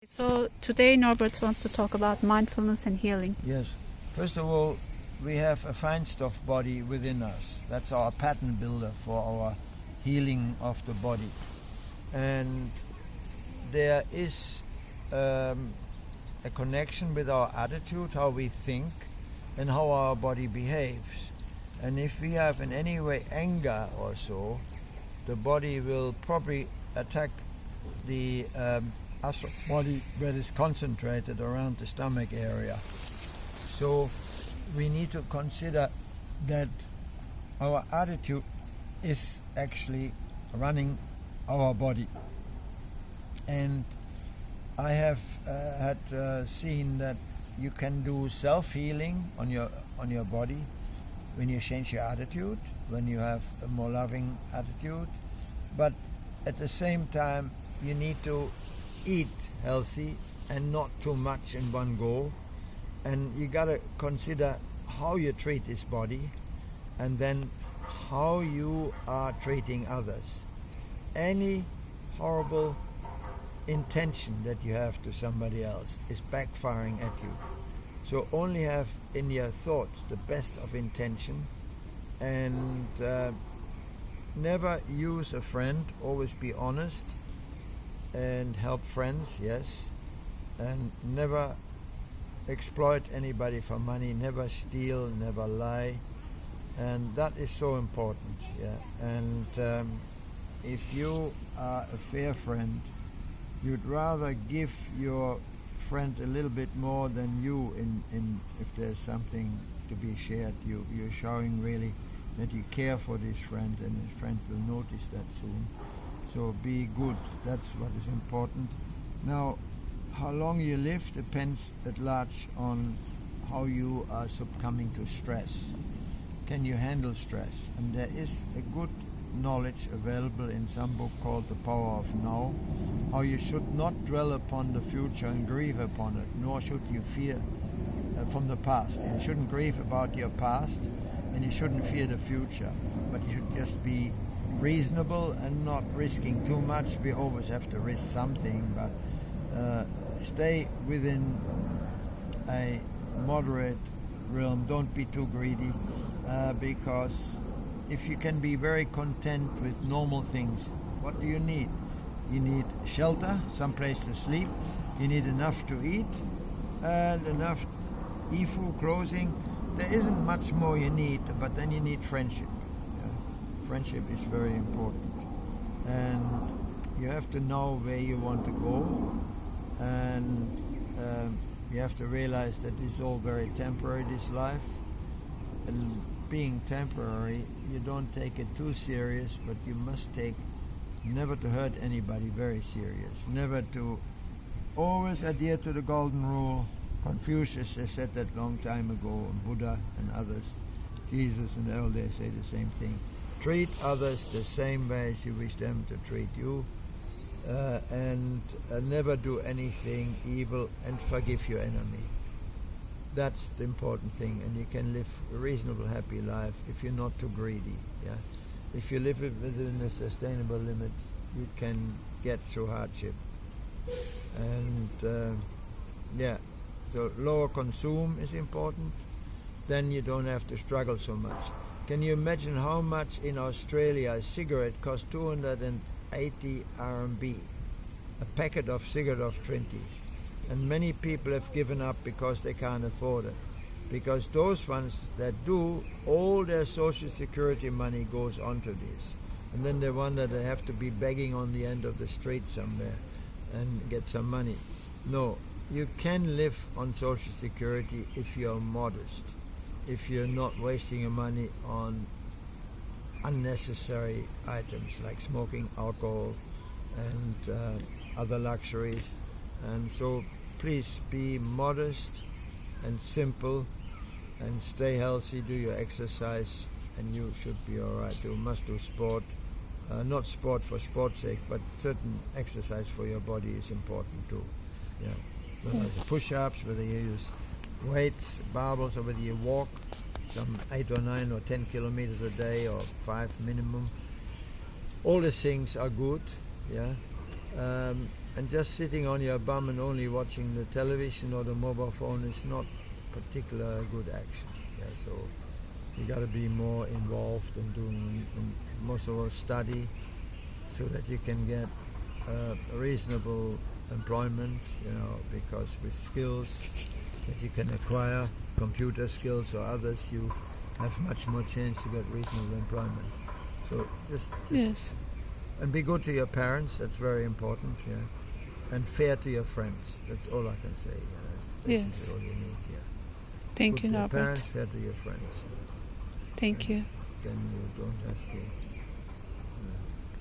So today Norbert wants to talk about mindfulness and healing. Yes. First of all, we have a Feinstoff body within us. That's our pattern builder for our healing of the body. And there is a connection with our attitude, how we think, and how our body behaves. And if we have in any way anger or so, the body will probably attack the astral body where it's concentrated around the stomach area. So we need to consider that our attitude is actually running our body. And I have seen that you can do self-healing on your body when you change your attitude, when you have a more loving attitude. But at the same time, you need to eat healthy and not too much in one go. And you got to consider how you treat this body and then how you are treating others. Any horrible intention that you have to somebody else is backfiring at you. So only have in your thoughts the best of intention, and never use a friend. Always be honest and help friends, yes, and never exploit anybody for money, never steal, never lie, and that is so important. Yeah. And if you are a fair friend, you'd rather give your friend a little bit more than you in if there's something to be shared. You're showing really that you care for this friend, and his friend will notice that soon. So be good, that's what is important. Now, how long you live depends at large on how you are succumbing to stress. Can you handle stress? And there is a good knowledge available in some book called The Power of Now, how you should not dwell upon the future and grieve upon it, nor should you fear from the past. You shouldn't grieve about your past, and you shouldn't fear the future, but you should just be reasonable and not risking too much. We always have to risk something, but stay within a moderate realm. Don't be too greedy, because if you can be very content with normal things, what do you need? You need shelter, some place to sleep, you need enough to eat, and enough ifu, clothing. There isn't much more you need, but then you need friendship. Friendship is very important, and you have to know where you want to go, and you have to realize that this is all very temporary, this life, and being temporary, you don't take it too serious, but you must take never to hurt anybody very serious, never to always adhere to the golden rule. Confucius has said that long time ago, and Buddha and others, Jesus and the old days say the same thing. Treat others the same way as you wish them to treat you, and never do anything evil, and forgive your enemy. That's the important thing, and you can live a reasonable, happy life if you're not too greedy. Yeah, if you live within the sustainable limits, you can get through hardship. And yeah, so lower consume is important. Then you don't have to struggle so much. Can you imagine how much in Australia a cigarette costs 280 RMB? A packet of cigarette of 20. And many people have given up because they can't afford it. Because those ones that do, all their social security money goes onto this. And then they wonder they have to be begging on the end of the street somewhere and get some money. No, you can live on social security if you're modest, if you're not wasting your money on unnecessary items like smoking, alcohol, and other luxuries. And so please be modest and simple, and stay healthy, do your exercise, and you should be all right. You must do sport, not sport for sport's sake, but certain exercise for your body is important too. Yeah, whether it's push-ups, whether you use weights, barbells, or whether you walk some 8 or 9 or 10 kilometers a day, or 5 minimum. All the things are good. Yeah, And just sitting on your bum and only watching the television or the mobile phone is not particular good action. Yeah, so you got to be more involved in doing most of all study, so that you can get reasonable employment. You know, because with skills that you can acquire, computer skills or others, you have much more chance to get reasonable employment. So just Yes. and be good to your parents. That's very important. Yeah. And fair to your friends. That's all I can say. Yeah, that's basically Yes. all you need. Yeah. Thank Good you, to your Norbert. parents, fair to your friends. Thank you. Then you don't have to